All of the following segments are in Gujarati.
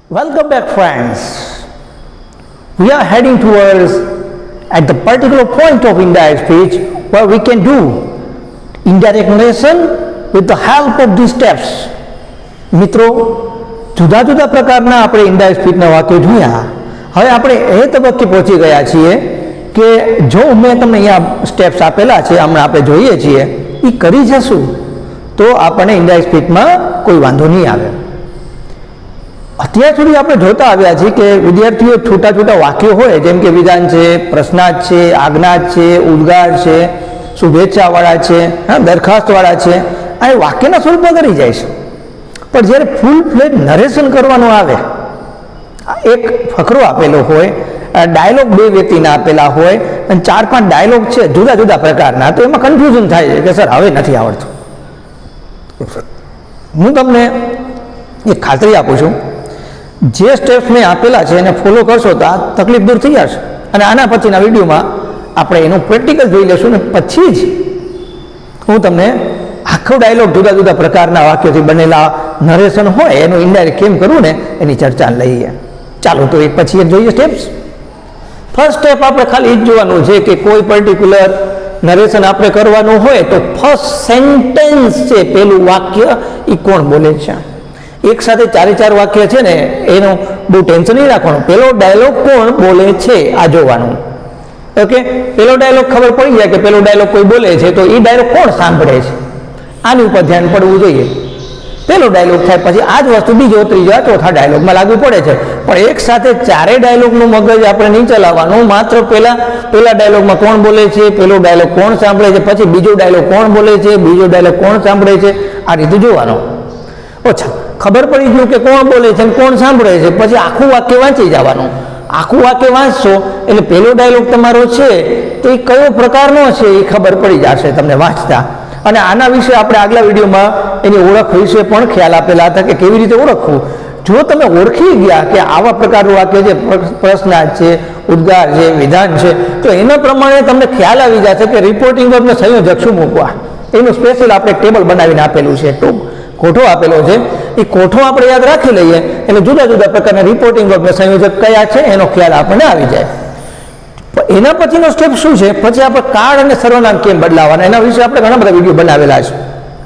Welcome back, friends. We are heading towards at the particular point of indirect speech where we can do indirect narration with the help of these steps. મિત્રો જુદા જુદા પ્રકારના આપણે ઇનડાયરેક્ટ સ્પીચના વાક્યો જોયા. હવે આપણે એ તબક્કે પહોંચી ગયા છીએ કે જો મેં તમને અહીંયા સ્ટેપ્સ આપેલા છે, હમણાં આપણે જોઈએ છીએ, એ કરી જશું તો આપણને ઇનડાયરેક્ટ સ્પીચમાં કોઈ વાંધો નહીં આવે. અત્યાર સુધી આપણે જોતા આવ્યા છીએ કે વિદ્યાર્થીઓ છૂટા છૂટા વાક્યો હોય, જેમ કે વિધાન છે, પ્રશ્નાર્થ છે, આજ્ઞાર્થ છે, ઉદ્ગાર છે, શુભેચ્છાવાળા છે, દરખાસ્તવાળા છે, આ વાક્યના સ્વરૂપમાં કરી જાય છે. પણ જ્યારે ફૂલ ફ્લેજ નરેશન કરવાનું આવે, એક ફકરો આપેલો હોય, ડાયલોગ બે વ્યક્તિના આપેલા હોય અને 4-5 ડાયલોગ છે જુદા જુદા પ્રકારના, તો એમાં કન્ફ્યુઝન થાય છે કે સર હવે નથી આવડતું. હું તમને એક ખાતરી આપું છું, જે સ્ટેપ્સ મેં આપેલા છે એને ફોલો કરશો તો આ તકલીફ દૂર થઈ જશે. અને આના પછીના વિડીયોમાં આપણે એનું પ્રેક્ટિકલ જોઈ લેશું ને પછી જ હું તમને આખો ડાયલોગ જુદા જુદા પ્રકારના વાક્યોથી બનેલા નરેશન હોય એનું ઇનડાયરેક્ટ કેમ કરવું ને એની ચર્ચા લઈએ. ચાલો તો એક પછી એક જોઈએ સ્ટેપ્સ. ફર્સ્ટ સ્ટેપ આપણે ખાલી એ જ જોવાનું છે કે કોઈ પર્ટિક્યુલર નરેશન આપણે કરવાનું હોય તો ફર્સ્ટ સેન્ટેન્સ છે, પેલું વાક્ય એ કોણ બોલે છે. એક સાથે 4 વાક્ય છે ને એનું બહુ ટેન્શન નહીં રાખવાનું. પેલો ડાયલોગ કોણ બોલે છે આ જોવાનું. ઓકે, પેલો ડાયલોગ ખબર પડી જાય કે પેલો ડાયલોગ કોઈ બોલે છે તો એ ડાયલોગ કોણ સાંભળે છે, આની ઉપર ધ્યાન પડવું જોઈએ. પેલો ડાયલોગ થાય પછી આ જ વસ્તુ બીજો, ત્રીજા, ચોથા ડાયલોગમાં લાગુ પડે છે. પણ એક સાથે 4 ડાયલોગનું મગજ આપણે નહીં ચલાવવાનું. માત્ર પેલા ડાયલોગમાં કોણ બોલે છે, પેલો ડાયલોગ કોણ સાંભળે છે, પછી બીજો ડાયલોગ કોણ બોલે છે, બીજો ડાયલોગ કોણ સાંભળે છે, આ રીતે જોવાનો. ઓછા ખબર પડી ગયું કે કોણ બોલે છે અને કોણ સાંભળે છે, પછી આખું વાક્ય વાંચી જવાનું. આખું વાક્ય વાંચશો એટલે પેલો ડાયલોગ તમારો છે તો એ કયો પ્રકારનો છે એ ખબર પડી જશે તમને વાંચતા. અને આના વિશે આપણે આગલા વિડીયોમાં એની ઓળખ વિશે પણ ખ્યાલ આપેલા હતા કે કેવી રીતે ઓળખવું. જો તમે ઓળખી ગયા કે આવા પ્રકારનું વાક્ય છે, પ્રશ્નાર્થ છે, ઉદ્ગાર છે, વિધાન છે, તો એના પ્રમાણે તમને ખ્યાલ આવી જશે કે રિપોર્ટિંગ વર્બને સંયોજક શું મૂકવા. એનું સ્પેશિયલ આપણે ટેબલ બનાવીને આપેલું છે, કોઠો આપેલો છે. એ કોઠો આપણે યાદ રાખી લઈએ એટલે જુદા જુદા પ્રકારના રિપોર્ટિંગ વર્બને સંયોજક કયા છે એનો ખ્યાલ આપણને આવી જાય. એના પછીનો સ્ટેપ શું છે, પછી આપણે કાળ અને સર્વનામ કેમ બદલાવાના એના વિશે આપણે ઘણા બધા વિડીયો બનાવેલા છે.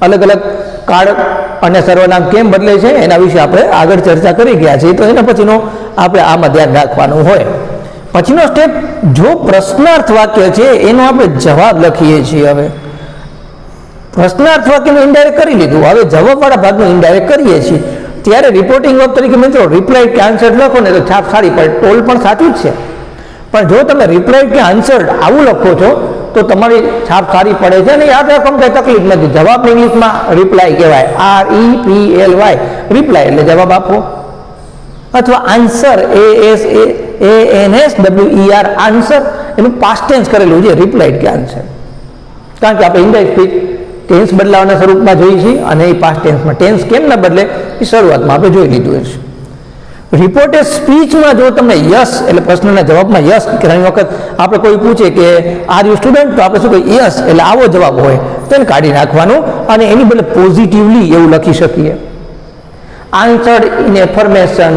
અલગ અલગ કાળ અને સર્વનામ કેમ બદલે છે એના વિશે આપણે આગળ ચર્ચા કરી ગયા છીએ. તો એના પછીનો આપણે આમાં ધ્યાન રાખવાનું હોય. પછીનો સ્ટેપ, જો પ્રશ્નાર્થ વાક્ય છે એનો આપણે જવાબ લખીએ છીએ. હવે પ્રશ્નાર્થ વાક્યનું ઇનડાયરેક્ટ કરી લીધું, હવે જવાબવાળા ભાગનું ઇનડાયરેક્ટ કરીએ છીએ. ત્યારે રિપોર્ટિંગ વર્બ તરીકે મિત્રો રિપ્લાય કે આન્સર લખો ને તો છાપ સારી પડે. ટોલ પણ સાચું જ છે, પણ જો તમે રિપ્લાય કે આન્સર આવું લખો છો તો તમારી છાપ સારી પડે છે અને યાદ રાખવામાં કંઈ તકલીફ નથી. જવાબ ઇંગ્લિશમાં રિપ્લાય કહેવાય, REPLY, રિપ્લાય એટલે જવાબ આપો. અથવા આન્સર, ANSWER, આન્સર એનું પાસ્ટ ટેન્સ કરેલું છે, રિપ્લાઇડ કે આન્સર. કારણ કે આપણે ઇનડાયરેક્ટ સ્પીચ ટેન્સ બદલાવાના સ્વરૂપમાં જોઈએ છીએ અને એ પાસ્ટ ટેન્સમાં. ટેન્સ કેમ ન બદલે એ શરૂઆતમાં આપણે જોઈ લીધું છે. રિપોર્ટેડ સ્પીચમાં જો તમને યસ એટલે પ્રશ્નના જવાબમાં યસ, ઘણી વખત આપણે કોઈ પૂછે કે આર યુ સ્ટુડન્ટ, તો આપણે શું કહીએ યસ એટલે આવો જવાબ હોય તો એને કાઢી નાખવાનું અને એની બદલે પોઝિટિવલી એવું લખી શકીએ. આન્સર્ડ ઇન એફર્મેશન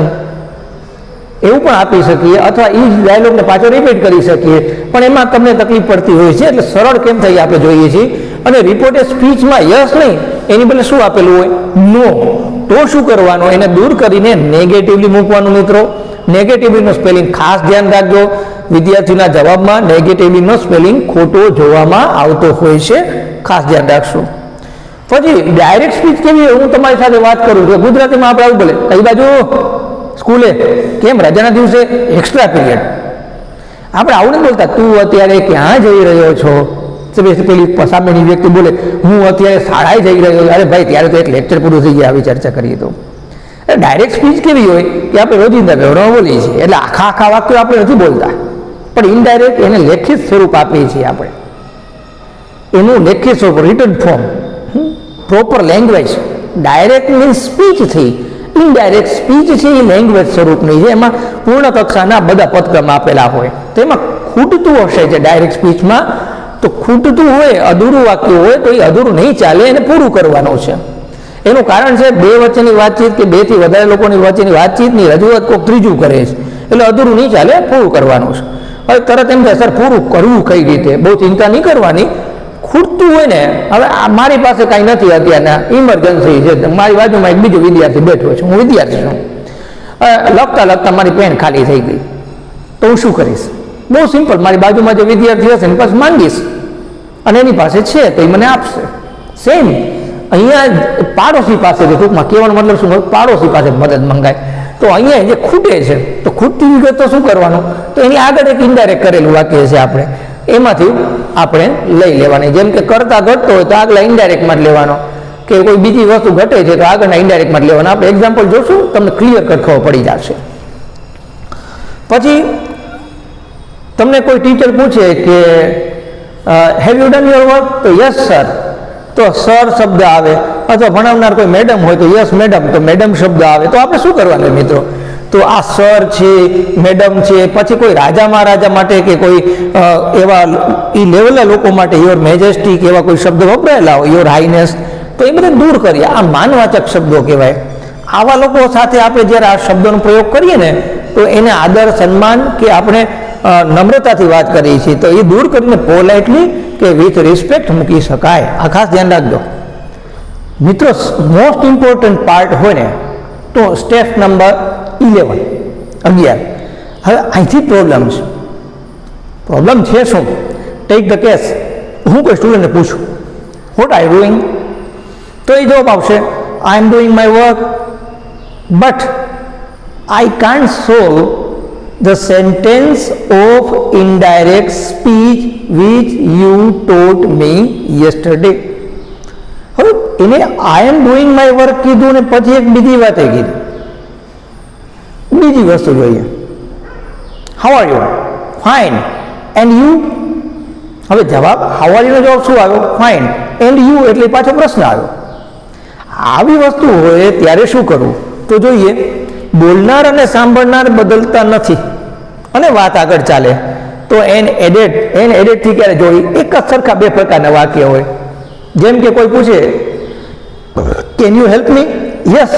એવું પણ આપી શકીએ, અથવા એ જ ડાયલોગને પાછો રિપીટ કરી શકીએ. પણ એમાં તમને તકલીફ પડતી હોય છે એટલે સરળ કેમ થઈ આપણે જોઈએ છીએ. અને રિપોર્ટેડ સ્પીચમાં યસ નહીં, એની બદલે શું આપેલું હોય, નો. તો શું કરવાનું, એને દૂર કરીને નેગેટિવલી મૂકવાનું. મિત્રો નેગેટિવલીનો સ્પેલિંગ ખાસ ધ્યાન રાખજો. વિદ્યાર્થીના જવાબમાં નેગેટિવલીનો સ્પેલિંગ ખોટો જોવામાં આવતો હોય છે, ખાસ ધ્યાન રાખશો. પછી ડાયરેક્ટ સ્પીચ કેવી હોય હું તમારી સાથે વાત કરું છું. ગુજરાતીમાં આપણે આવું બોલે, કઈ બાજુ સ્કૂલે, કેમ રજાના દિવસે, એક્સ્ટ્રા પીરિયડ. આપણે આવું નહીં બોલતા તું અત્યારે ક્યાં જઈ રહ્યો છો. પેલી સામેની વ્યક્તિ બોલે હું અત્યારે શાળાએ જઈ રહ્યો. અરે ભાઈ ત્યારે તો એક લેક્ચર પૂરું થઈ ગયા, આવી ચર્ચા કરીએ તો. ડાયરેક્ટ સ્પીચ કેવી હોય કે આપણે રોજિંદા વ્યવહારમાં બોલીએ છીએ એટલે આખા વાક્યો આપણે નથી બોલતા, પણ ઇનડાયરેક્ટ એને લેખિત સ્વરૂપ આપીએ છીએ આપણે. એનું લેખિત સ્વરૂપ, written form, proper language. Direct means સ્પીચથી, ઇનડાયરેક્ટ સ્પીચ છે એ લેંગ્વેજ સ્વરૂપની છે. એમાં પૂર્ણ કક્ષાના બધા પદક્રમ આપેલા હોય. તો એમાં ખૂટતું હશે જે ડાયરેક્ટ સ્પીચમાં, તો ખૂટતું હોય, અધૂરું વાક્ય હોય તો એ અધૂરું નહીં ચાલે, એને પૂરું કરવાનું છે. એનું કારણ છે બે વચ્ચેની વાતચીત કે બેથી વધારે લોકોની વચ્ચેની વાતચીતની રજૂઆત કોઈક ત્રીજું કરે છે, એટલે અધૂરું નહીં ચાલે, પૂરું કરવાનું છે. હવે તરત એમ કે સર પૂરું કરવું કઈ રીતે, બહુ ચિંતા નહીં કરવાની. ખૂટતું હોય ને, હવે મારી પાસે કાંઈ નથી અત્યારના, ઇમરજન્સી છે, મારી બાજુમાં એક બીજો વિદ્યાર્થી બેઠો છે, હું વિદ્યાર્થી છું, લખતા લખતા મારી પેન ખાલી થઈ ગઈ, તો હું શું કરીશ? બહુ સિમ્પલ, મારી બાજુમાં જે વિદ્યાર્થી હશે ને પછી માંગીશ, અને એની પાસે છે તો એ મને આપશે. સેમ અહીંયા પાડોશી પાસેથી, ટૂંકમાં કહેવાનો મતલબ શું, પાડોશી પાસે મદદ મંગાય. તો અહીંયા જે ખૂટે છે તો ખૂટતી વિગત તો શું કરવાનું, તો એની આગળ એક ઇન્ડાયરેક્ટ કરેલું વાક્ય છે, આપણે એમાંથી આપણે લઈ લેવાની. જેમ કે કરતા ઘટતો હોય તો આગલા ઇન્ડાયરેક્ટમાં જ લેવાનો, કે કોઈ બીજી વસ્તુ ઘટે છે તો આગળના ઇન્ડાયરેક્ટમાં જ લેવાનો. આપણે એક્ઝામ્પલ જોશું, તમને ક્લિયર કટ ખબર પડી જશે. પછી તમને કોઈ ટીચર પૂછે કે have you done your work, તો યસ સર, તો સર શબ્દ આવે. અથવા ભણાવનાર કોઈ મેડમ હોય તો યસ મેડમ, તો મેડમ શબ્દ આવે. તો આપણે શું કરવાનું મિત્રો, તો આ સર છે, મેડમ છે, પછી કોઈ રાજા મહારાજા માટે કે કોઈ એવા એ લેવલના લોકો માટે યોર મેજેસ્ટી કે એવા કોઈ શબ્દ વપરાયેલા હોય, યોર હાઈનેસ, તો એ બધા દૂર કરીએ. આ માનવાચક શબ્દો કહેવાય. આવા લોકો સાથે આપણે જ્યારે આ શબ્દોનો પ્રયોગ કરીએ ને, તો એને આદર સન્માન કે આપણે નમ્રતાથી વાત કરીએ છીએ, તો એ દૂર કરીને પોલાઇટલી કે વિથ રિસ્પેક્ટ મૂકી શકાય. આ ખાસ ધ્યાન રાખજો મિત્રો. મોસ્ટ ઇમ્પોર્ટન્ટ પાર્ટ હોય ને તો સ્ટેપ નંબર 11. હવે અહીંથી પ્રોબ્લેમ છે શું? ટેક ધ કેસ, હું કોઈ સ્ટુડન્ટને પૂછું વોટ આર યુ ડુઈંગ, તો એ જવાબ આવશે I am doing my work but I can't solve the sentence of indirect speech which you taught me yesterday. હવે એને આઈ એમ ડુઈંગ માય વર્ક કીધું ને પછી એક બીજી વાત કીધી, બીજી વસ્તુ જોઈએ. How are you? Fine. And you? હવે જવાબ હાઉ આર યુ નો જવાબ શું આવ્યો? ફાઇન. એન્ડ યુ એટલે પાછો પ્રશ્ન આવ્યો. આવી વસ્તુ હોય ત્યારે શું કરવું, તો જોઈએ બોલનાર અને સાંભળનાર બદલતા નથી અને વાત આગળ ચાલે, તો એન એડેડથી ક્યારે જોડી? એક જ સરખા બે પ્રકારના વાક્ય હોય. જેમ કે કોઈ પૂછે can you help me? Yes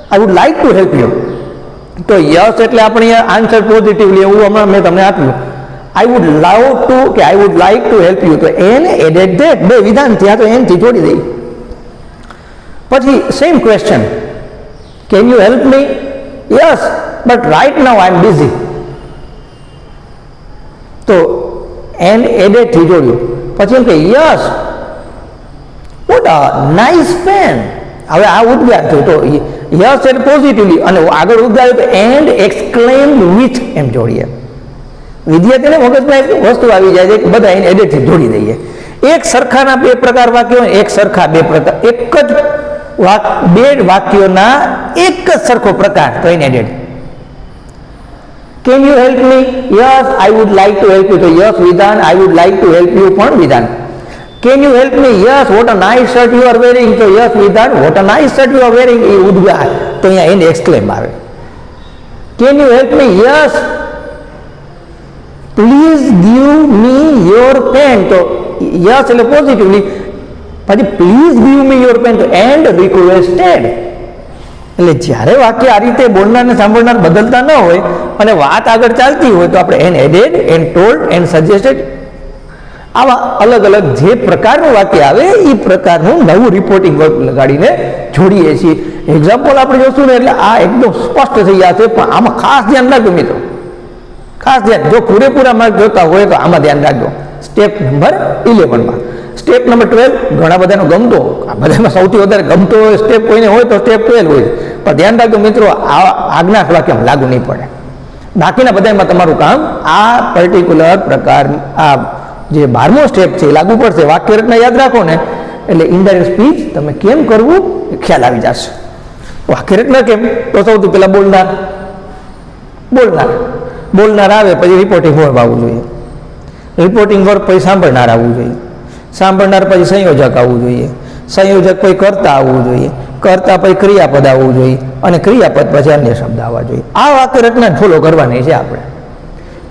I would like to help you, તો યસ એટલે આપણે આન્સર પોઝિટિવલી, એવું હમણાં મેં તમને આપ્યું. આઈ વુડ લવ ટુ કે I would like to help you, તો એન એડેડ ધેટ, બે વિધાન થયા તો એનથી જોડી દઈ. પછી same question, can you help me? Yes but right now I am busy, તો એન એડેડથી જોડ્યું. પછી એમ કે yes what a nice pen. હવે આ ઉદ્ગાર થયો તો યસ એટલે પોઝિટિવલી, અને આગળ ઉદ્ગાર તો એન્ડ એક્સક્લેમ્ડ વિથ એમ જોડીએ. વિદ્યાર્થીને મગજમાં એક વસ્તુ આવી જાય છે કે બધા એને એડેડથી જોડી દઈએ. એક સરખાના બે પ્રકાર વાક્યો, એક સરખા બે પ્રકાર, એક જ બે વાક્યોના એક જ સરખો પ્રકાર, તો એને added. Can you help me? Yes I would like to help you, તો યસ વિધાન, I would like to help you પણ વિધાન. Can you help me? Yes what a nice shirt you are wearing, તો યસ વિધાન, what a nice shirt you are wearing એ ઉદ્ગાર, તો અહીંયા એને એક્સક્લેમ આવે. Can you help me? Yes please give me your pen, તો યસ એટલે પોઝિટિવલી, પછી please give me your pen, તો એન્ડ રિક્વેસ્ટેડ. એટલે જ્યારે વાક્ય આ રીતે બોલનાર અને સાંભળનાર બદલતા ન હોય અને વાત આગળ ચાલતી હોય તો આપણે and added, and told, and suggested, આવા અલગ અલગ જે પ્રકારનું વાક્ય આવે એ પ્રકારનું નવું રિપોર્ટિંગ વર્ક લગાડીને જોડીએ છીએ. એક્ઝામ્પલ આપણે જોશું ને એટલે આ એકદમ સ્પષ્ટ થઈ જશે, પણ આમાં ખાસ ધ્યાન રાખજો મિત્રો, ખાસ ધ્યાન. જો પૂરેપૂરા માર્ક જોતા હોય તો આમાં ધ્યાન રાખજો. સ્ટેપ નંબર 11માં. સ્ટેપ નંબર 12 ઘણા બધાનો ગમતો, આ બધામાં સૌથી વધારે ગમતો સ્ટેપ કોઈને હોય તો સ્ટેપ 12 હોય, પણ ધ્યાન રાખજો મિત્રો, આ આજ્ઞા વાક્યમાં લાગુ નહીં પડે. બાકીના બધામાં તમારું કામ આ પર્ટિક્યુલર પ્રકાર, આ જે 12મો સ્ટેપ છે એ લાગુ પડશે. વાક્ય રચના યાદ રાખો ને એટલે ઇનડાયરેક્ટ સ્પીચ તમે કેમ કરવું એ ખ્યાલ આવી જશે. વાક્ય રચના કેમ, તો સૌથી પહેલા બોલનાર આવે, પછી રિપોર્ટિંગ વર્બ આવવું જોઈએ, રિપોર્ટિંગ વર્બ પછી સાંભળનાર આવવું જોઈએ, સાંભળનાર પછી સંયોજક આવવું જોઈએ, સંયોજક પછી કર્તા આવવું જોઈએ, કર્તા પછી ક્રિયાપદ આવવું જોઈએ, અને ક્રિયાપદ પછી અન્ય શબ્દ આવવા જોઈએ. આ વાક્ય રચના ફોલો કરવાની છે આપણે.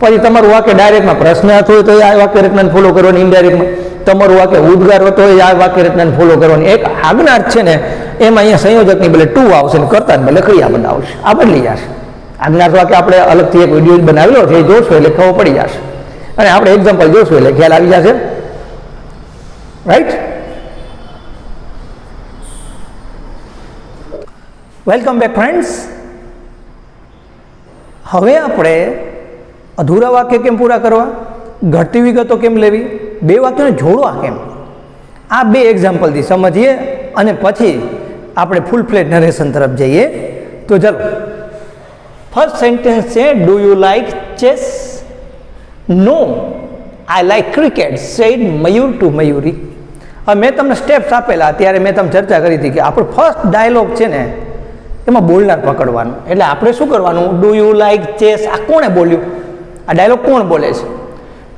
પછી તમારું વાક્ય ડાયરેક્ટમાં પ્રશ્નાર્થ હોય તો આ વાક્ય રચનાને ફોલો કરવાની, ઇનડાયરેક્ટમાં તમારું વાક્ય ઉદ્ગાર હતો એ આ વાક્ય રચનાને ફોલો કરવાની. એક આજ્ઞાર્થ છે ને એમાં અહીંયા સંયોજકની બદલે ટુ આવશે ને કર્તાને બદલે ક્રિયાપદ આવશે. આ બદલી જશે. આજ્ઞાર્થ વાક્ય આપણે અલગથી એક વિડીયો બનાવેલો છે, એ જોશો એટલે ખબર પડી જશે, અને આપણે એક્ઝામ્પલ જોશું એટલે ખ્યાલ આવી જશે. રાઈટ. Welcome back friends. હવે આપણે અધૂરા વાક્ય કેમ પૂરા કરવા, ઘટતી વિગતો કેમ લેવી, બે વાક્યોને જોડવા કેમ, આ બે એક્ઝામ્પલથી સમજીએ અને પછી આપણે ફૂલ ફ્લેજ નરેશન તરફ જઈએ. તો ચાલો, ફર્સ્ટ સેન્ટેન્સ છે do you like chess? No, I like cricket, said Mayur to Mayuri. હવે મેં તમને સ્ટેપ્સ આપેલા, ત્યારે મેં તમને ચર્ચા કરી હતી કે આપણો ફર્સ્ટ ડાયલોગ છે ને એમાં બોલનાર પકડવાનું. એટલે આપણે શું કરવાનું, ડુ યુ લાઈક ચેસ, આ કોણે બોલ્યું, આ ડાયલોગ કોણ બોલે છે?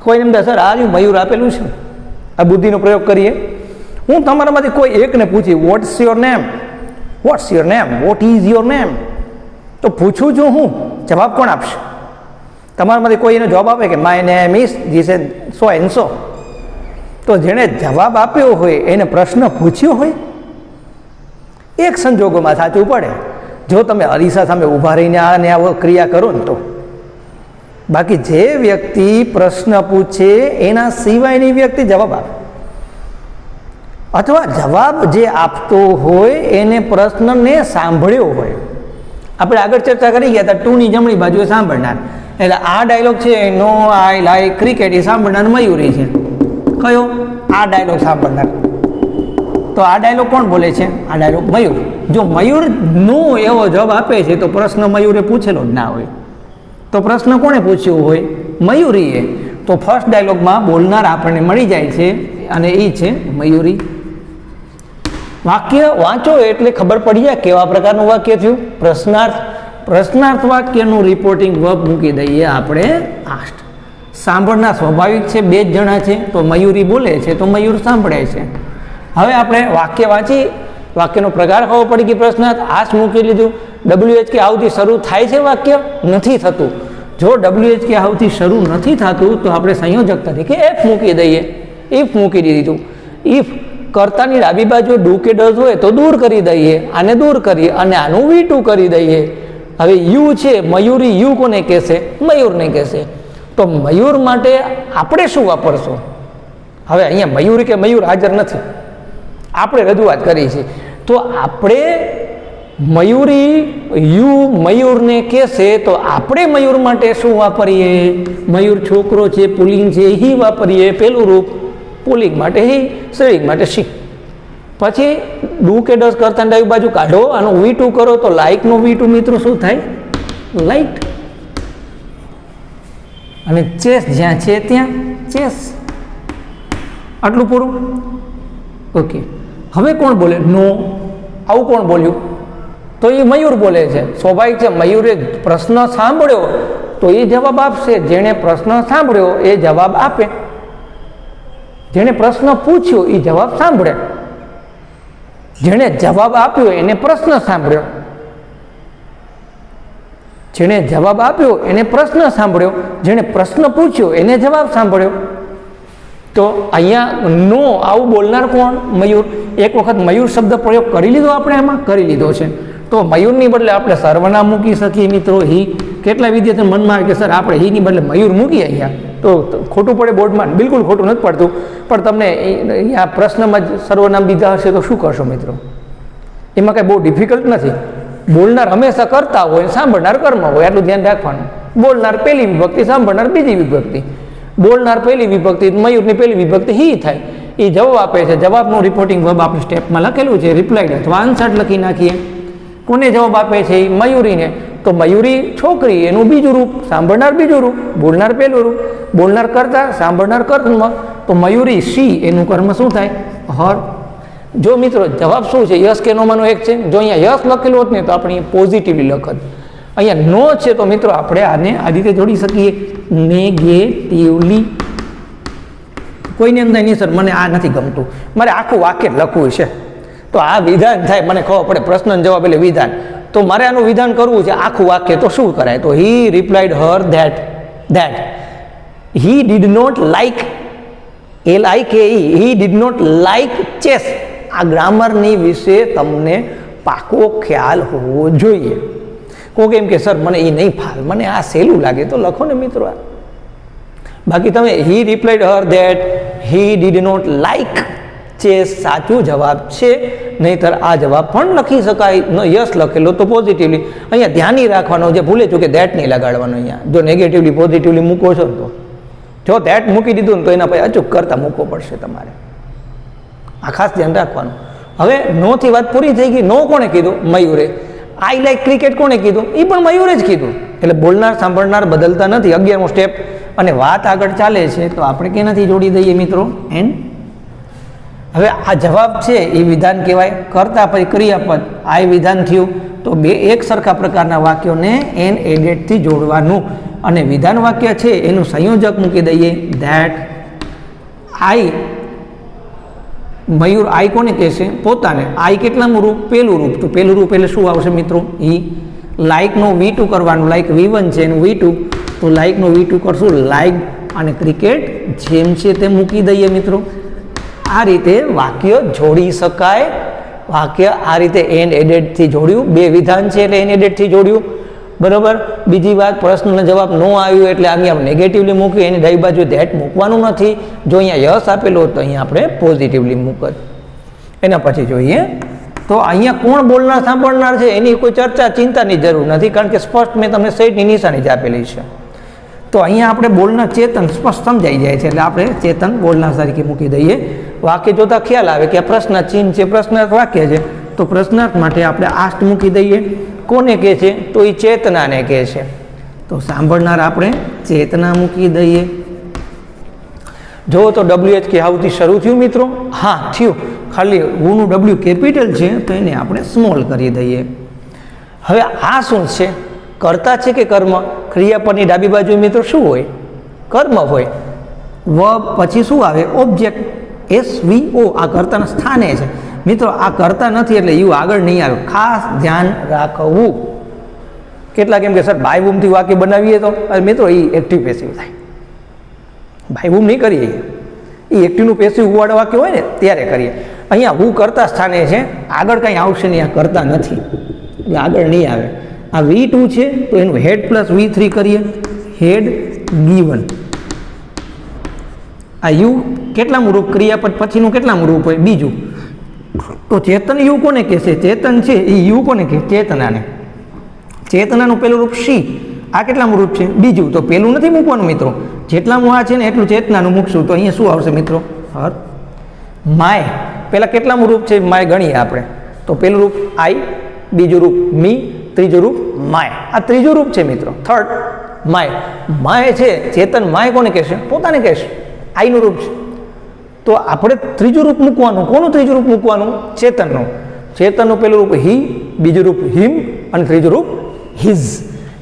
કોઈને એમ સર આ મયુર આપેલું છે, આ બુદ્ધિનો પ્રયોગ કરીએ. હું તમારામાંથી કોઈ એકને પૂછી what's your name, what's your name, what is your name, તો પૂછું છું હું, જવાબ કોણ આપશે? તમારામાંથી કોઈ એનો જવાબ આપે કે my name is this and so and so, તો જેણે જવાબ આપ્યો હોય એને પ્રશ્ન પૂછ્યો હોય એક સંજોગોમાં સાચું પડે, જો તમે અરીસા સામે ઊભા રહીને આને આ ક્રિયા કરો ને તો. બાકી જે વ્યક્તિ પ્રશ્ન પૂછે એના સિવાયની વ્યક્તિ જવાબ આપે, અથવા જવાબ જે આપતો હોય એને પ્રશ્નને સાંભળ્યો હોય. આપણે આગળ ચર્ચા કરી ગયા હતા ટુની જમણી બાજુએ સાંભળનાર, એટલે આ ડાયલોગ છે નો આઈ લાઈક ક્રિકેટ, એ સાંભળનાર મયુરી છે. કયો? આ ડાયલોગ સાંભળનાર. તો આ ડાયલોગ કોણ બોલે છે? આ ડાયલોગ મયુર. જો મયુર નો એવો જવાબ આપે છે તો પ્રશ્ન મયુરે પૂછેલો જ ના હોય, તો પ્રશ્ન કોણે પૂછ્યો હોય? મયુરીએ. તો ફર્સ્ટ ડાયલોગમાં બોલનાર આપણને મળી જાય છે અને એ છે મયુરી. વાક્ય વાંચો એટલે ખબર પડી જાય કેવા પ્રકારનું વાક્ય થયું. પ્રશ્નાર્થ, પ્રશ્નાર્થ વાક્યનું રિપોર્ટિંગ વર્બ મૂકી દઈએ આપણે આસ્ટ. સાંભળનાર સ્વાભાવિક છે, બે જ જણા છે, તો મયુરી બોલે છે તો મયુર સાંભળે છે. હવે આપણે વાક્ય વાંચી, વાક્યનો પ્રકાર ખબર પડી ગઈ. પ્રશ્નાર્થ આસ્ટ મૂકી લીધું. WHK આવથી શરૂ થાય છે વાક્ય? નથી થતું. જો WHK આવથી શરૂ નથી થતું તો આપણે સંયોજક તરીકે એફ મૂકી દઈએ. ઇફ મૂકી દીધું. ઇફ કર્તાની ડાબી બાજુ ડુ કે ડઝ હોય તો દૂર કરી દઈએ, આને દૂર કરીએ અને આનું V2 કરી દઈએ. હવે યુ છે, મયુરી યુ કોને કહેશે? મયુરને કહેશે. તો મયુર માટે આપણે શું વાપરશું? હવે અહીંયા મયુરી કે મયુર હાજર નથી, આપણે રજૂઆત કરી છે, તો આપણે મયુરી યુ મયુરને કહેશે તો આપણે મયુર માટે શું વાપરીએ? મયુર છોકરો છે, પુલિંગ છે, હી વાપરીએ પહેલું રૂપ. પુલિંગ માટે હી, સ્ત્રીલિંગ માટે શી. પછી ડુ કે ડઝ કરતા ડાબી બાજુ કાઢો, આનું V2 કરો તો લાઇકનું V2 મિત્રો શું થાય? લાઇટ. અને ચેસ જ્યાં છે ત્યાં ચેસ. આટલું પૂરું. ઓકે. હવે કોણ બોલે? નો. આવું કોણ બોલ્યું? તો એ મયુર બોલે છે. સ્વાભાવિક છે, મયુરે પ્રશ્ન સાંભળ્યો તો એ જવાબ આપશે. જેણે પ્રશ્ન સાંભળ્યો એ જવાબ આપે. જેણે પ્રશ્ન પૂછ્યો એ જવાબ સાંભળે. જેણે જવાબ આપ્યો એને પ્રશ્ન સાંભળ્યો. જેણે જવાબ આપ્યો એને પ્રશ્ન સાંભળ્યો. જેણે પ્રશ્ન પૂછ્યો એને જવાબ સાંભળ્યો. તો અહીંયા નો આવું બોલનાર કોણ? મયુર. એક વખત મયુર શબ્દ પ્રયોગ કરી લીધો આપણે, એમાં કરી લીધો છે. તો મયુરની બદલે આપણે સર્વનામ મૂકી શકીએ મિત્રો, હી. કેટલા વિદ્યાર્થીઓ મનમાં આવે કે સર આપણે હીની બદલે મયુર મૂકીએ અહીંયા, તો ખોટું પડે બોર્ડમાં? બિલકુલ ખોટું નથી પડતું, પણ તમને અહીંયા પ્રશ્નમાં જ સર્વનામ દીધા હશે તો શું કરશો મિત્રો? એમાં કાંઈ બહુ ડિફિકલ્ટ નથી. બોલનાર હંમેશા કરતા હોય, સાંભળનાર કર્મ હોય, આટલું ધ્યાન રાખવાનું. બોલનાર પહેલી વિભક્તિ, સાંભળનાર બીજી વિભક્તિ. બોલનાર પહેલી વિભક્તિ, મયુરની પહેલી વિભક્તિ હી થાય. એ જવાબ આપે છે. જવાબનું રિપોર્ટિંગ વર્બ આપણે સ્ટેપમાં લખેલું છે, રિપ્લાઇડ અથવા આન્સર્ડ લખી નાખીએ. કોને જવાબ આપે છે? મયુરીને. તો મયુરી છોકરી, એનું બીજું રૂપ. સાંભળનાર બીજું રૂપ, બોલનાર પહેલું રૂપ. બોલનાર કરતા, સાંભળનાર કર્મ. તો મયુરી સી, એનું કર્મ શું થાય? હર. જો મિત્રો જવાબ શું છે? યસ કે નોમાંનો એક છે. જો અહીંયા યસ લખેલું હોત ને તો આપણે પોઝિટિવલી લખત. અહીંયા નો છે તો મિત્રો આપણે આને આ રીતે જોડી શકીએ, નેગેટિવલી. કોઈને એમ થાય નહીં સર મને આ નથી ગમતું, મારે આખું વાક્ય લખવું છે, તો આ વિધાન થાય, મને ખબર પડે પ્રશ્ન જવાબ એટલે વિધાન, તો મારે આનું વિધાન કરવું છે આખું વાક્ય, તો શું કરાય? તો he replied her that he did not like LIKE, he did not like chess. આ ગ્રામરની વિશે તમને પાકો ખ્યાલ હોવો જોઈએ. કોઈ એમ કે સર મને એ નહીં ફાવે, મને આ સહેલું લાગે, તો લખો ને મિત્રો. આ બાકી તમે he replied her that he did not like chess સાચું જવાબ છે, નહીંતર આ જવાબ પણ લખી શકાય. યસ લખેલો તો પોઝિટિવલી. અહીંયા ધ્યાન નહીં રાખવાનું, જે ભૂલે ચૂકે ધેટ નહીં લગાડવાનું. અહીંયા જો નેગેટિવલી પોઝિટિવલી મૂકો છો ને, તો જો ધેટ મૂકી દીધું ને તો એના પછી અચૂક કરતા મૂકવો પડશે તમારે. આ ખાસ ધ્યાન રાખવાનું. હવે નો થી વાત પૂરી થઈ ગઈ. નો કોણે કીધું? મયુરે. આઈ લાઈક ક્રિકેટ કોણે કીધું? એ પણ મયુરે જ કીધું. એટલે બોલનાર સાંભળનાર બદલતા નથી. 11મો સ્ટેપ. અને વાત આગળ ચાલે છે તો આપણે કેનાથી જોડી દઈએ મિત્રો? એન. હવે આ જવાબ છે એ વિધાન કહેવાય. કરતા પછી ક્રિયાપદ આ વિધાન થયું. તો બે એક સરખા પ્રકારના વાક્યોને એન એડેડથી જોડવાનું. અને વિધાન વાક્ય છે એનું સંયોજક મૂકી દઈએ. That I. મયુર આઈ કોને કહેશે? પોતાને. આઈ કેટલામું રૂપ? પહેલું રૂપ. તો પહેલું રૂપ એટલે શું આવશે મિત્રો? ઈ. લાઇકનો V2 કરવાનું. લાઇક V1 છે એનું V2, તો લાઇકનો V2 કરશું લાઇક. અને ક્રિકેટ જેમ છે તે મૂકી દઈએ મિત્રો. આ રીતે વાક્ય જોડી શકાય. વાક્ય આ રીતે એન એડેડથી જોડ્યું. બે વિધાન છે એટલે એન એડેડથી જોડ્યું. બરાબર. બીજી વાત, પ્રશ્નનો જવાબ નો આવ્યો એટલે અહીંયા નેગેટિવલી મૂકી, એની ડાબી બાજુ ધેટ મૂકવાનું નથી. જો અહીંયા યસ આપેલો તો અહીંયા આપણે પોઝિટિવલી મૂકત. એના પછી જોઈએ તો અહીંયા કોણ બોલનાર સાંભળનાર છે એની કોઈ ચર્ચા ચિંતાની જરૂર નથી, કારણ કે સ્પષ્ટ મેં તમને સેટની નિશાની જ આપેલી છે. તો અહીંયા આપણે બોલનાર ચેતન સ્પષ્ટ સમજાઈ જાય છે, એટલે આપણે ચેતન બોલનાર તરીકે મૂકી દઈએ. વાક્ય જોતા ખ્યાલ આવે કે આ પ્રશ્ન ચિહ્ન છે, પ્રશ્નાર્થ વાક્ય છે, તો પ્રશ્નાર્થ માટે આપણે આષ્ટ મૂકી દઈએ. કોને કહે છે? તો એ ચેતનાને કહે છે. તો સાંભળનાર આપણે ચેતના મૂકી દઈએ. જો તો WH આવતી શરૂ થયું મિત્રો? હા થયું. ખાલી હુનું W કેપિટલ છે તો એને આપણે સ્મોલ કરી દઈએ. હવે આ શું છે? કર્તા છે કે કર્મ? ક્રિયાપદની ડાબી બાજુ મિત્રો શું હોય? કર્મ હોય. વર્બ પછી શું આવે? ઓબ્જેક્ટ. SVO આ કર્તાના સ્થાને છે મિત્રો. આ કરતા નથી એટલે યુ આગળ નહીં આવે. ખાસ ધ્યાન રાખવું. કેટલાક એમ કે સર બાય બૂમથી વાક્ય બનાવીએ તો મિત્રો એ એક્ટિવ પેસિવ થાય. બાય બૂમ નહીં કરીએ, એ એક્ટિવનું પેસિવ વાળા વાક્ય હોય ને ત્યારે કરીએ. અહીંયા હું કરતા સ્થાને છે, આગળ કંઈ આવશે નહીં. આ કરતા નથી એટલે આગળ નહીં આવે. આ V2 છે તો એનું હેડ પ્લસ V3 કરીએ. હેડ ગીવન. આ યુ કેટલામું રૂપ? ક્રિયાપદ પછીનું કેટલામું રૂપ હોય? બીજું. તો ચેતન યુ કોને કહેશે? ચેતન છે એ યુ કોને કહે? ચેતનાને. ચેતનાનું પેલું રૂપ સી. આ કેટલામું રૂપ છે? બીજું. તો પેલું નથી મૂકવાનું મિત્રો. જેટલામું આ છે ને એટલું ચેતનાનું મૂકશું. તો અહીંયા શું આવશે મિત્રો? હર. માય. પેલા કેટલામું રૂપ છે? માય ગણીએ આપણે. તો પેલું રૂપ આઈ, બીજું રૂપ મી, ત્રીજું રૂપ માય. આ ત્રીજું રૂપ છે મિત્રો. Third my. માય છે ચેતન. માય કોને કહેશે? પોતાને કહેશે. આઈનું રૂપ છે. તો આપણે ત્રીજું રૂપ મૂકવાનું. કોનું ત્રીજું રૂપ મૂકવાનું? ચેતનનું. ચેતનનું પેલું રૂપ હી, બીજું રૂપ હિમ અને ત્રીજું રૂપ હિઝ.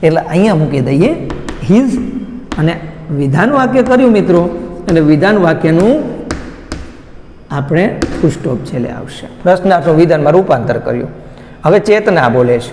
એટલે અહીંયા મૂકી દઈએ હિઝ. અને વિધાન વાક્ય કર્યું મિત્રો, એટલે વિધાન વાક્યનું આપણે ફૂલ સ્ટોપ છેલ્લે આવશે. પ્રશ્નાર્થનું વિધાનમાં રૂપાંતર કર્યું. હવે ચેતના બોલે છે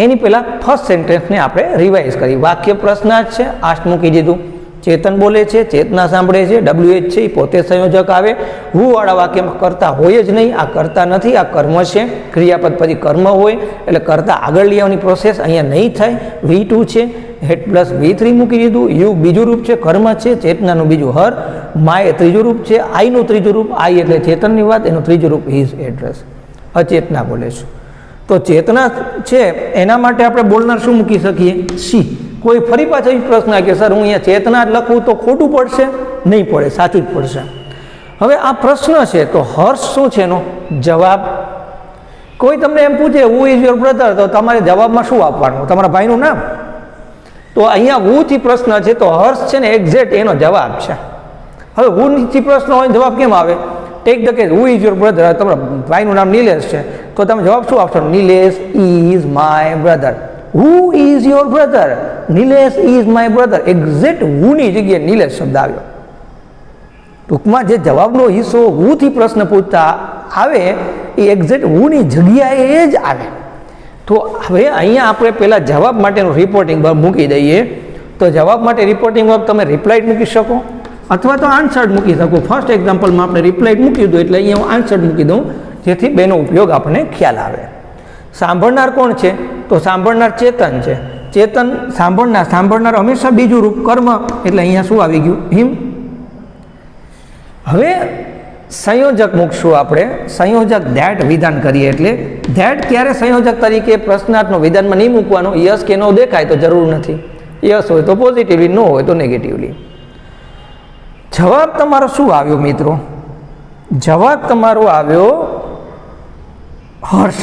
એની પહેલાં ફર્સ્ટ સેન્ટેન્સને આપણે રિવાઇઝ કરી. વાક્ય પ્રશ્નાર્થ છે, આષ્ટ મૂકી દીધું. ચેતન બોલે છે, ચેતના સાંભળે છે, WH છે એ પોતે સંયોજક આવે. હું વાળા વાક્યમાં કરતા હોય જ નહીં. આ કરતા નથી, આ કર્મ છે. ક્રિયાપદ પછી કર્મ હોય એટલે કરતા આગળ લઈ આવવાની પ્રોસેસ અહીંયા નહીં થાય. V2 છે, હેડ પ્લસ V3 મૂકી દીધું. યુ બીજું રૂપ છે, કર્મ છે. ચેતનાનું બીજું હર. માય ત્રીજું રૂપ છે. આઈનું ત્રીજું રૂપ. આઈ એટલે ચેતનની વાત, એનું ત્રીજું રૂપ હિઝ એડ્રેસ. અચેતના બોલે છે. તો ચેતના છે એના માટે આપણે બોલનાર શું મૂકી શકીએ? સી. કોઈ ફરી પાછો એ પ્રશ્ન કે સર હું અહીંયા ચેતના જ લખું તો ખોટું પડશે? નહીં પડે, સાચું જ પડશે. હવે આ પ્રશ્ન છે તો હર્ષ શું છે એનો જવાબ? કોઈ તમને એમ પૂછે હુ ઇઝ યોર બ્રધર, તો તમારે જવાબમાં શું આપવાનું? તમારા ભાઈનું નામ. તો અહીંયા હુથી પ્રશ્ન છે તો હર્ષ છે ને એક્ઝેક્ટ એનો જવાબ છે. હવે હુથી પ્રશ્ન હોય જવાબ કેમ આવે? Take the case who is your brother. તમારા ભાઈનું નામ નિલેશ છે તો તમે જવાબ શું આપશો? Nilesh is my brother. Who is your brother? Nilesh is my brother. Exact હુની જગ્યાએ નિલેશ શબ્દ આવ્યો. ટૂંકમાં જે જવાબનો હિસ્સો હુથી પ્રશ્ન પૂછતા આવે એ એક્ઝેક્ટ હુની જગ્યાએ જ આવે. તો હવે અહીંયા આપણે પહેલાં જવાબ માટેનું રિપોર્ટિંગ વર્બ મૂકી દઈએ. તો જવાબ માટે રિપોર્ટિંગ વર્બ તમે રિપ્લાઇડ મૂકી શકો, અથવા તો આન્સર્ડ મૂકી શકું. ફર્સ્ટ એક્ઝામ્પલમાં આપણે રિપ્લાઇડ મૂકી દઉં એટલે અહીંયા હું આન્સર્ડ મૂકી દઉં, જેથી બેનો ઉપયોગ આપણને ખ્યાલ આવે. સાંભળનાર કોણ છે? તો સાંભળનાર ચેતન છે. ચેતન સાંભળનાર હંમેશા બીજું રૂપ કર્મ, એટલે અહીંયા શું આવી ગયું? હિમ. હવે સંયોજક મૂકશું આપણે. સંયોજક ધેટ વિધાન કરીએ એટલે ધેટ ક્યારે સંયોજક તરીકે પ્રશ્નાર્થનો વિધાનમાં નહીં મૂકવાનો. યસ કે નો દેખાય તો જરૂર નથી. યસ હોય તો પોઝિટિવલી, નો હોય તો નેગેટિવલી. જવાબ તમારો શું આવ્યો મિત્રો? જવાબ તમારો આવ્યો હર્ષ.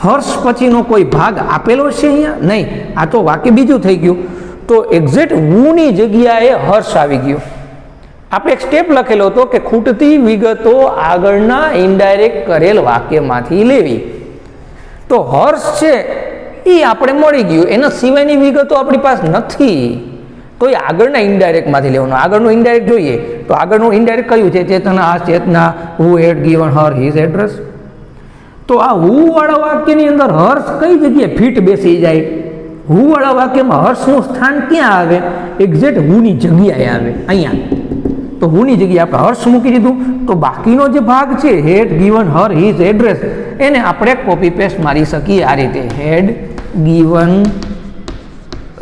હર્ષ પછીનો કોઈ ભાગ આપેલો છે અહીંયા? નહીં. આ તો વાક્ય બીજું થઈ ગયું. તો એક્ઝેક્ટ હુંની જગ્યાએ હર્ષ આવી ગયું. આપણે એક સ્ટેપ લખેલો હતો કે ખૂટતી વિગતો આગળના ઇનડાયરેક્ટ કરેલ વાક્યમાંથી લેવી. તો હર્ષ છે એ આપણે મળી ગયું, એના સિવાયની વિગતો આપણી પાસે નથી, તો એ આગળના ઇનડાયરેક્ટમાંથી લેવાનું. આગળનું ઇનડાયરેક્ટ જોઈએ તો આગળનું ઇનડાયરેક્ટ કયું છે? ચેતના. આ ચેતના હુ હેડ ગીવન હર હિઝ એડ્રેસ. તો આ હુ વાળા વાક્યની અંદર હર્ષ કઈ જગ્યાએ ફિટ બેસી જાય? હુ વાળા વાક્યમાં હર્ષનું સ્થાન ક્યાં આવે? એક્ઝેક્ટ હુની જગ્યાએ આવે, અહીંયા. તો હુની જગ્યાએ આપણે હર્ષ મૂકી દીધું. તો બાકીનો જે ભાગ છે હેડ ગીવન હર હિઝ એડ્રેસ, એને આપણે કોપી પેસ્ટ મારી શકીએ આ રીતે. હેડ ગીવન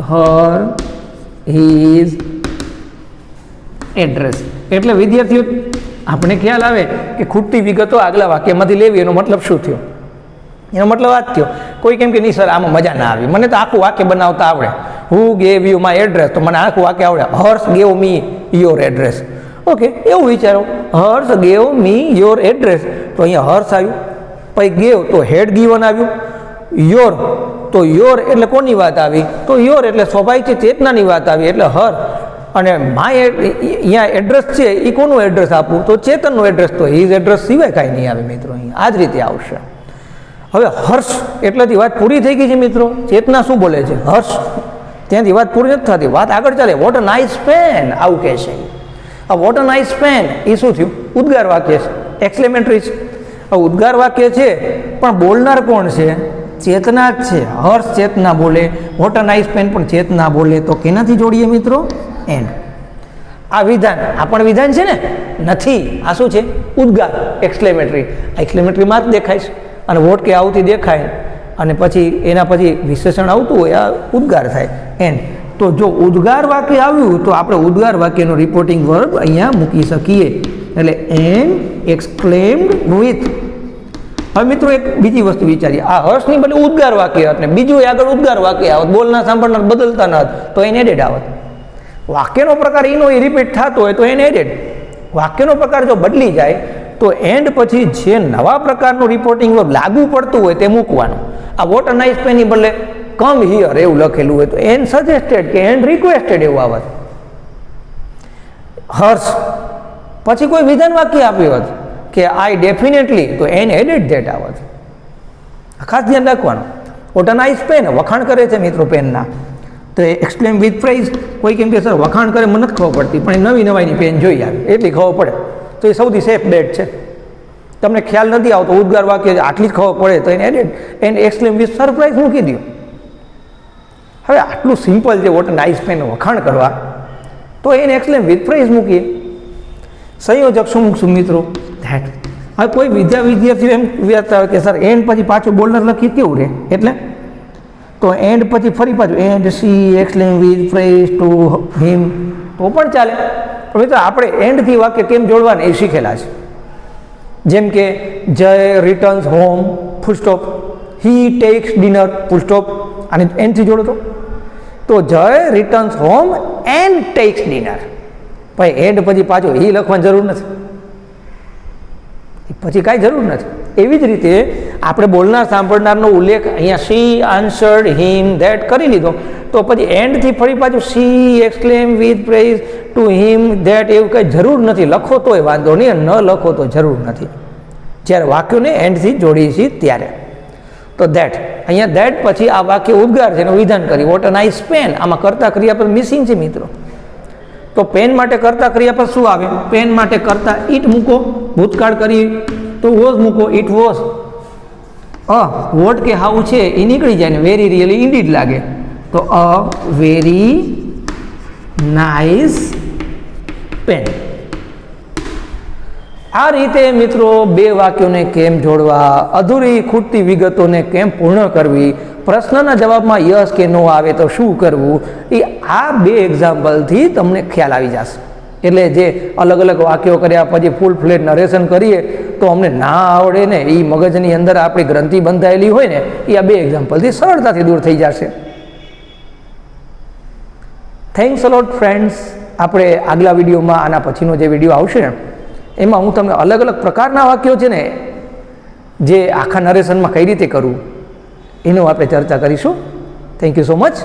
હર હિઝ એડ્રેસ. એટલે વિદ્યાર્થીઓ આપણે ખ્યાલ આવે કે ખૂટતી વિગતો આગલા વાક્યમાંથી લેવી. એનો મતલબ શું થયો? એનો મતલબ આ જ થયો. કોઈ કેમ કે નહીં સર આમાં મજા ના આવી, મને તો આખું વાક્ય બનાવતા આવડે. Who gave you my address, તો મને આખું વાક્ય આવડે. Harsh gave me your address. Okay, એવું વિચારો, Harsh gave me your address, તો અહીંયા હર્ષ આવ્યું. પછી ગેવ તો હેડ ગીવન આવ્યું. યોર તો યોર એટલે કોની વાત આવી? તો યોર એટલે સ્વાભાવિક છે ચેતનાની વાત આવી, એટલે હર. અને માય અહીંયા એડ્રેસ છે એ કોનું એડ્રેસ આપવું? તો ચેતનનું એડ્રેસ. તો હિઝ એડ્રેસ સિવાય કાંઈ નહીં આવે મિત્રો. અહીંયા આ જ રીતે આવશે. હવે હર્ષ એટલેથી વાત પૂરી થઈ ગઈ છે મિત્રો. ચેતના શું બોલે છે? હર્ષ. ત્યાંથી વાત પૂરી નથી થતી, વાત આગળ ચાલે. વોટ અ નાઇસ પેન, આવું કહે છે. આ વોટ અ નાઇસ પેન એ શું થયું? ઉદ્ગાર વાક્ય છે, એક્સક્લેમેટરી છે. આ ઉદ્ગાર વાક્ય છે પણ બોલનાર કોણ છે? ચેતના જ છે. હર્ષ ચેતના બોલે, વોટ અ નાઇસ પેન પણ ચેતના બોલે. તો કેનાથી જોડીએ મિત્રો? એન્ડ. આ વિધાન, આ પણ વિધાન છે ને? નથી. આ શું છે? ઉદ્ગાર, એક્સક્લેમેટરી. એક્સક્લેમેટરીમાં જ દેખાય છે, અને વોટ કે આવતી દેખાય, અને પછી એના પછી વિશેષણ આવતું હોય, આ ઉદ્ગાર થાય. એન્ડ. તો જો ઉદ્ગાર વાક્ય આવ્યું તો આપણે ઉદ્ગાર વાક્યનો રિપોર્ટિંગ વર્બ અહીંયા મૂકી શકીએ. એટલે એન્ડ એક્સક્લેમ્ડ વિથ. હવે મિત્રો એક બીજી વસ્તુ વિચારીએ. આ હર્ષની બદલે ઉદ્ગાર વાક્ય હોત ને બીજું આગળ ઉદ્ગાર વાક્ય આવત, બોલના સાંભળનાર બદલતા ન હોત, તો એને એડેડ આવત. વાક્યનો પ્રકાર એનો એ રિપીટ થતો હોય તો એને એડેડ. વાક્યનો પ્રકાર જો બદલી જાય તો એન્ડ પછી જે નવા પ્રકારનું રિપોર્ટિંગ વર્બ લાગુ પડતું હોય તે મૂકવાનું. આ વોટ અ નાઇસ પેનની બદલે કમ હિયર એવું લખેલું હોય તો એન્ડ સજેસ્ટેડ કે એન્ડ રિક્વેસ્ટેડ એવું આવત. હર્ષ પછી કોઈ વિધાન વાક્ય આપ્યું હોત કે આઈ ડેફિનેટલી, તો એન એડેડ ધેટ આવત. ખાસ ધ્યાન રાખવાનું. વોટ અ નાઇસ પેન, વખાણ કરે છે મિત્રો પેનના, તો એક્સપ્લેન વિથ પ્રાઇઝ. કોઈ કેમ કે સર વખાણ કરે મને નથી ખબર પડતી, પણ એ નવી નવાઈની પેન જોઈ આવે એટલી ખબર પડે, તો એ સૌથી સેફ બેટ છે. તમને ખ્યાલ નથી આવતો ઉદ્ગાર વાક્ય આટલી જ ખબર પડે તો એને added and explain with surprise મૂકી દો. હવે આટલું સિમ્પલ છે વોટ અ નાઇસ પેન વખાણ કરવા, તો એને એક્સપ્લેન વિથ પ્રાઇઝ મૂકીએ. સંયોજક શું મૂકશું મિત્રો? ધેટ. હવે કોઈ વિદ્યાર્થીઓ એમ વિચારતા હોય કે સર એન્ડ પછી પાછું બોલર લખીએ કેવું રહે? એટલે તો એન્ડ પછી ફરી પાછું and she explain with prize to him, તો પણ ચાલે. પણ મિત્રો આપણે એન્ડથી વાક્ય કેમ જોડવાના એ શીખેલા છે. જેમ કે જય રિટર્ન્સ હોમ ફૂલ સ્ટોપ, હી ટેક્સ ડિનર ફૂલ સ્ટોપ, અને એન્ડથી જોડો તો જય returns home and tax dinner. ભાઈ એન્ડ પછી પાછું હી લખવાની જરૂર નથી, પછી કાંઈ જરૂર નથી. એવી જ રીતે આપણે બોલનાર સાંભળનારનો ઉલ્લેખ અહીંયા સી આન્સર્ડ હિમ ધેટ કરી લીધો, તો પછી એન્ડથી ફરી પાછું સી exclaim with praise to him that એવું કંઈ જરૂર નથી. લખો તોય વાંધો નહીં, ન લખો તો જરૂર નથી. જ્યારે વાક્યોને એન્ડથી જોડીએ છીએ ત્યારે. તો ધેટ, અહીંયા ધેટ પછી આ વાક્ય ઉદ્ગાર છે એનું વિધાન કરી. વોટ અ નાઇસ પેન, આમાં કર્તા ક્રિયાપદ મિસિંગ છે મિત્રો. તો પેન માટે કર્તા ક્રિયાપદ શું આવે? પેન માટે કર્તા ઇટ મૂકો, ભૂતકાળ કરી તો વોઝ મૂકો, ઇટ વોઝ. વોટ કે હાઉ છે એ નીકળી જાય ને વેરી રિયલી ઇન્ડીડ લાગે, તો અ વેરી નાઇસ પેન. આ રીતે મિત્રો બે વાક્યોને કેમ જોડવા, અધૂરી ખૂટતી વિગતોને કેમ પૂર્ણ કરવી, પ્રશ્નના જવાબમાં યસ કે નો આવે તો શું કરવું, એ આ બે એક્ઝામ્પલથી તમને ખ્યાલ આવી જશે. એટલે જે અલગ અલગ વાક્યો કર્યા પછી ફૂલ ફ્લેટ નરેશન કરીએ તો અમને ના આવડે ને, એ મગજની અંદર આપણી ગ્રંથિ બંધાયેલી હોય ને, એ આ બે એક્ઝામ્પલથી સરળતાથી દૂર થઈ જશે. થેન્ક્સ અ લોટ ફ્રેન્ડ્સ. આપણે આગલા વિડીયોમાં, આના પછીનો જે વિડીયો આવશે ને, એમાં હું તમને અલગ અલગ પ્રકારના વાક્યો છે ને, જે આખા નરેશનમાં કઈ રીતે કરવું એનું આપણે ચર્ચા કરીશું. Thank you so much.